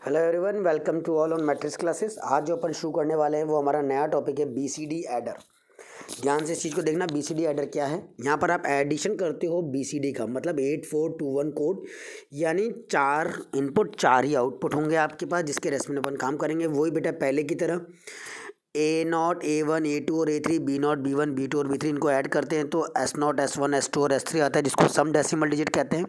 Hello everyone, welcome to all on Matrix classes. आज जो अपन शुरू करने वाले हैं वो हमारा नया टॉपिक है बीसीडी एडर। ध्यान से इस चीज़ को देखना, बीसीडी एडर क्या है। यहाँ पर आप एडिशन करते हो बीसीडी का मतलब 8421 कोड, यानी 4 इनपुट 4 ही आउटपुट होंगे आपके पास, जिसके रेस्पेक्ट अपन काम करेंगे। वही बेटा पहले की तरह A0 A1 A2 और A3 B0 B1 B2 और B3 इनको ऐड करते हैं तो S0 S1 S2 और S3 आता है, जिसको सम डेसिमल डिजिट कहते हैं।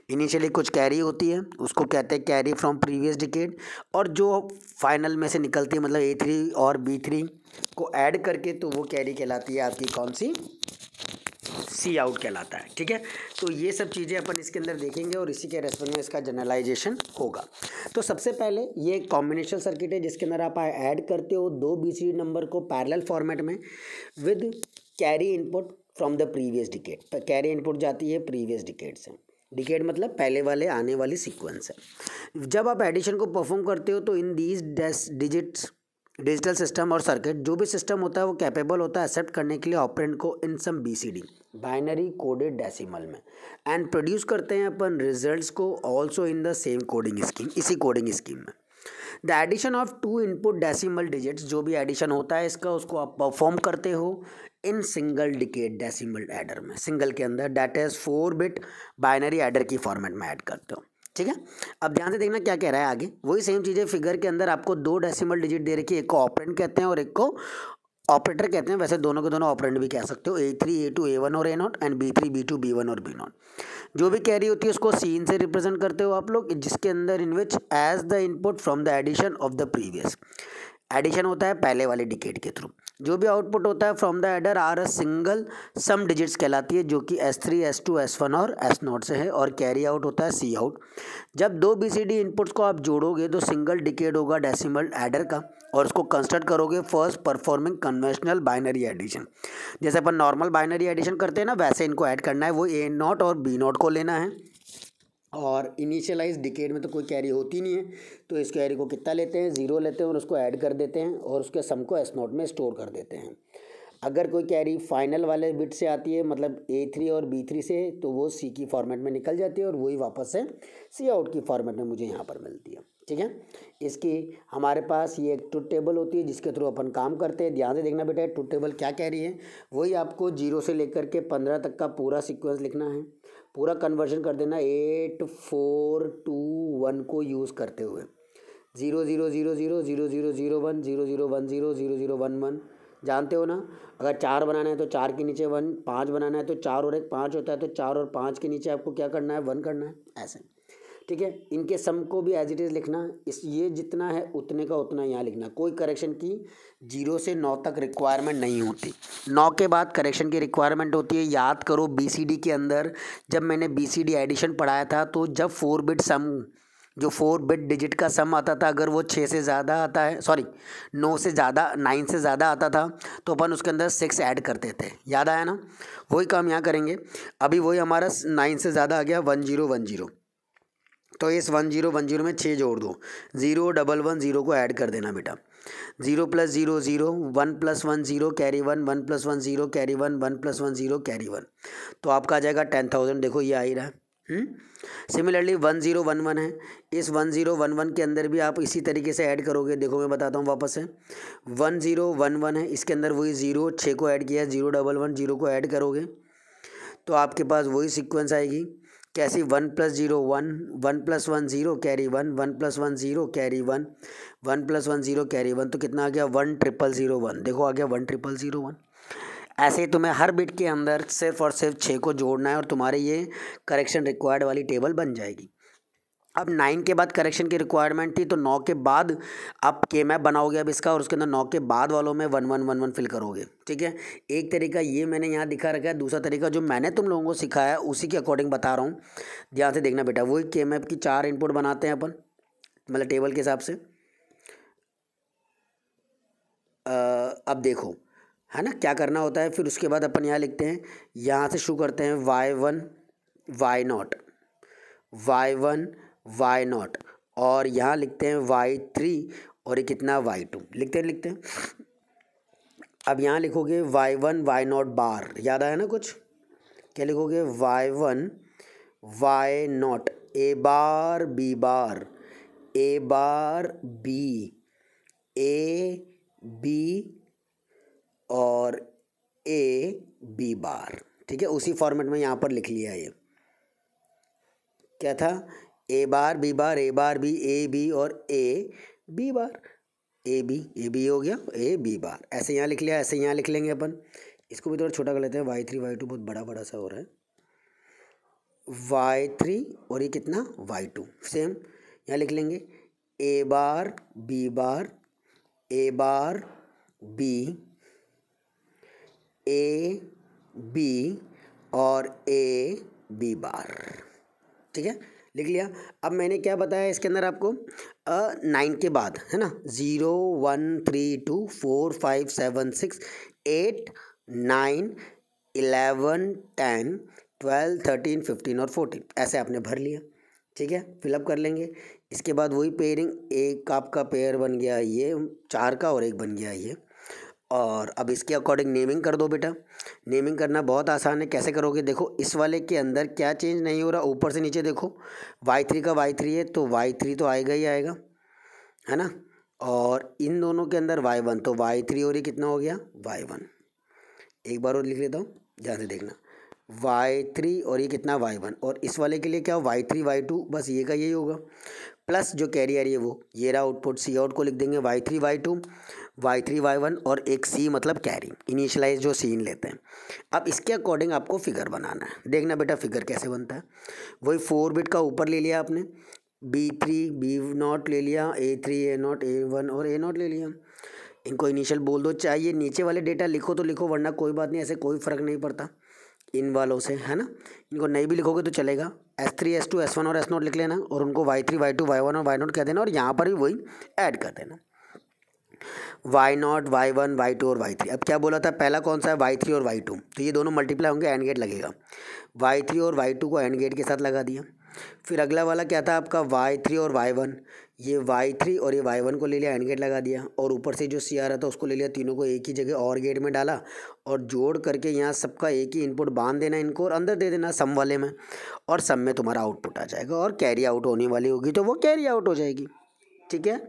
इनिशियली कुछ कैरी होती है, उसको कहते हैं कैरी फ्रॉम प्रीवियस डिकेड, और जो फाइनल में से निकलती है मतलब A3 और B3 को ऐड करके तो वो कैरी कहलाती है आपकी कौन सी, सी आउट कहलाता है। ठीक है, तो ये सब चीज़ें अपन इसके अंदर देखेंगे और इसी के रेस्पेक्ट में इसका जनरलाइजेशन होगा। तो सबसे पहले ये एक कॉम्बिनेशन सर्किट है जिसके अंदर आप ऐड करते हो दो बीसीडी नंबर को पैरेलल फॉर्मेट में with carry input from the previous decade. Carry input जाती है प्रीवियस डिकेड से। डिकेड मतलब पहले वाले आने वाली सीक्वेंस है। जब आप एडिशन को परफॉर्म करते हो तो in these digits digital system और सर्किट, जो भी सिस्टम होता है वो कैपेबल होता है एक्सेप्ट करने के लिए ऑपरेंड को in sum BCD binary coded decimal में, एंड प्रोड्यूस करते हैं अपन रिजल्ट्स को also in the same coding scheme, इसी कोडिंग स्कीम में। The addition of two input decimal digits, जो भी एडिशन होता है इसका, उसको आप परफॉर्म करते हो in single decade decimal adder में, सिंगल के अंदर, that is 4 bit binary adder की फॉर्मेट में ऐड करते हो। ठीक है, अब ध्यान से देखना क्या कह रहा है आगे। वही सेम चीज़ें फिगर के अंदर आपको दो डेसिमल डिजिट दे रखी है, एक को ऑपरेंड कहते हैं और एक को ऑपरेटर कहते हैं। वैसे दोनों के दोनों ऑपरेंड भी कह सकते हो, A3 A2 A1 और A0 and B3 B2 B1 और B0। जो भी कैरी होती है उसको सीन से रिप्रेजेंट करते हो आप लोग, जिसके अंदर in which as the input from the addition of the previous. Addition होता है पहले वाले डिकेड के थ्रू। जो भी आउटपुट होता है from the adder are a single sum digits कहलाती है, जो कि S3 S2 S1 और S0 से है, और कैरी आउट होता है सी आउट। जब दो बीसीडी इनपुट्स को आप जोड़ोगे तो सिंगल डिकेड होगा डेसिमल एडर का, और उसको कंस्ट्रक्ट करोगे first performing conventional binary addition. जैसे अपन नॉर्मल बाइनरी एडिशन करते हैं ना, वैसे इनको ऐड करना है। वो A0 और B0 को लेना है, और इनिशियलाइज डिकेड में तो कोई कैरी होती नहीं है, तो इस कैरी को कितना लेते हैं, 0 लेते हैं और उसको ऐड कर देते हैं और उसके सम को S0 में स्टोर कर देते हैं। अगर कोई कैरी फाइनल वाले बिट से आती है मतलब A3 और B3 से, तो वो सी की फॉर्मेट में निकल जाती है और वही वापस से सी आउट की फॉर्मेट में मुझे यहाँ पर मिलती है। ठीक है, इसकी हमारे पास ये एक ट्रुथ टेबल होती है जिसके थ्रू अपन काम करते हैं। ध्यान से देखना बेटा, ट्रुथ टेबल क्या कह रही है, वही आपको 0 से लेकर के 15 तक का पूरा सीक्वेंस लिखना है, पूरा कन्वर्जन कर देना 8 4 2 1 को यूज़ करते हुए। 0 0 0 0 0 0 0 1 0 0 1 0 0 0 1 1, जानते हो ना। अगर 4 बनाना है तो 4 के नीचे 1, 5 बनाना है तो 4 और 1 5 होता है, तो 4 और 5 के नीचे आपको क्या करना है, 1 करना है, ऐसे। ठीक है, इनके सम को भी एज इट इज़ लिखना, इस ये जितना है उतने का उतना यहाँ लिखना। कोई करेक्शन की 0 से 9 तक रिक्वायरमेंट नहीं होती, 9 के बाद करेक्शन की रिक्वायरमेंट होती है। याद करो बीसीडी के अंदर जब मैंने बीसीडी एडिशन पढ़ाया था, तो जब 4 बिट सम, जो 4 बिट डिजिट का सम आता था, अगर वो 6 से ज़्यादा आता है, सॉरी 9 से ज़्यादा, 9 से ज़्यादा आता था, तो अपन उसके अंदर 6 ऐड करते थे। याद आया ना, वही काम यहाँ करेंगे। अभी वही हमारा 9 से ज़्यादा आ गया 1010, तो इस 1010 में 6 जोड़ दो, 0 1 1 0 को ऐड कर देना बेटा। 0 + 0 0, 1 + 1 0 कैरी 1, 1 + 1 0 कैरी 1, 1 + 1 0 कैरी 1, तो आपका आ जाएगा 10,000। देखो ये आ ही रहा है। सिमिलरली 1011 है, इस 1011 के अंदर भी आप इसी तरीके से ऐड करोगे। देखो मैं बताता हूँ वापस से, 1011 है, इसके अंदर वही 0 6 को ऐड किया, 0 1 1 0 को ऐड करोगे तो आपके पास वही सीक्वेंस आएगी। कैसी, 1 + 0 1, 1 + 1 0 कैरी 1, 1 + 1 0 कैरी 1, 1 + 1 0 कैरी 1, तो कितना आ गया, 10001। देखो आ गया 10001। ऐसे ही तुम्हें हर बिट के अंदर सिर्फ और सिर्फ 6 को जोड़ना है और तुम्हारे ये करेक्शन रिक्वायर्ड वाली टेबल बन जाएगी। अब 9 के बाद करेक्शन की रिक्वायरमेंट थी, तो 9 के बाद आप के मैप बनाओगे अब इसका, और उसके अंदर 9 के बाद वालों में 1 1 1 1 फिल करोगे। ठीक है, एक तरीका ये मैंने यहाँ दिखा रखा है, दूसरा तरीका जो मैंने तुम लोगों को सिखाया उसी के अकॉर्डिंग बता रहा हूँ। ध्यान से देखना बेटा, वही के मैप की 4 इनपुट बनाते हैं अपन, मतलब टेबल के हिसाब से। अब देखो है ना क्या करना होता है, फिर उसके बाद अपन यहाँ लिखते हैं, यहाँ से शुरू करते हैं Y1 Y0 Y1 Y0, और यहाँ लिखते हैं Y3, और ये कितना Y2, लिखते हैं। अब यहाँ लिखोगे Y1 Y0 बार, याद आया ना कुछ, क्या लिखोगे, Y1 Y0 A bar B bar A bar B, A B और ए बी बार, ठीक है। उसी फॉर्मेट में यहाँ पर लिख लिया। ये क्या था, A bar B bar, A bar B, A B और A B bar, A B हो गया, ए बी बार, ऐसे यहाँ लिख लिया। ऐसे यहाँ लिख लेंगे अपन। इसको भी थोड़ा छोटा कर लेते हैं, y3 y2 बहुत बड़ा बड़ा सा हो रहा है, y3 और ये कितना y2, सेम यहाँ लिख लेंगे। A bar B bar, A bar B, A B और ए बी बार, ठीक है, लिख लिया। अब मैंने क्या बताया इसके अंदर आपको, 9 के बाद है ना, 0 1 3 2 4 5 7 6 8 9 11 10 12 13 15 और 14, ऐसे आपने भर लिया, ठीक है, फिलअप कर लेंगे। इसके बाद वही पेयरिंग, एक आपका पेयर बन गया ये 4 का और एक बन गया ये। और अब इसके अकॉर्डिंग नेमिंग कर दो बेटा। नेमिंग करना बहुत आसान है, कैसे करोगे, देखो इस वाले के अंदर क्या चेंज नहीं हो रहा, ऊपर से नीचे देखो, y3 का y3 है तो y3 तो आएगा ही आएगा, है ना। और इन दोनों के अंदर y1, तो y3 और ये कितना हो गया y1। एक बार और लिख लेता हूँ, ध्यान से देखना, y3 और ये कितना y1, और इस वाले के लिए क्या y3 y2, बस ये का यही होगा, प्लस जो कैरी आ रही है वो ये रहा आउटपुट, सी आउट को लिख देंगे y3 y2 y3 y1 और एक सी मतलब कैरी, इनिशियलाइज जो सीन लेते हैं। अब इसके अकॉर्डिंग आपको फिगर बनाना है। देखना बेटा फिगर कैसे बनता है, वही 4 बिट का ऊपर ले लिया आपने, B3 B0 ले लिया, A3 A0 A1 और A0 ले लिया। इनको इनिशियल बोल दो, चाहिए नीचे वाले डेटा लिखो तो लिखो, वरना कोई बात नहीं, ऐसे कोई फ़र्क नहीं पड़ता इन वालों से, है ना। इनको नहीं भी लिखोगे तो चलेगा, S3 S2 S1 और S0 लिख लेना, और उनको y3 y2 y1 और y0 कह देना, और यहाँ पर भी वही ऐड कर देना, y0 y1 y2 और y3। अब क्या बोला था, पहला कौन सा है y3 और y2, तो ये दोनों मल्टीप्लाई होंगे, एंड गेट लगेगा, y3 और y2 को एंड गेट के साथ लगा दिया। फिर अगला वाला क्या था आपका y3 और y1, ये y3 और ये y1 को ले लिया, एंड गेट लगा दिया, और ऊपर से जो सी आ रहा था उसको ले लिया, तीनों को एक ही जगह और गेट में डाला, और जोड़ करके यहाँ सबका एक ही इनपुट बांध देना इनको, और अंदर दे देना सम वाले में, और सम में तुम्हारा आउटपुट आ जाएगा, और कैरी आउट होने वाली होगी तो वो कैरी आउट हो जाएगी, ठीक है।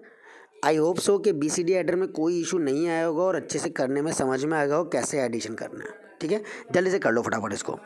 आई होप सो कि BCD एडर में कोई इशू नहीं आया होगा, और अच्छे से करने में समझ में आएगा हो कैसे एडिशन करना है, ठीक है। जल्दी से कर लो फटाफट इसको।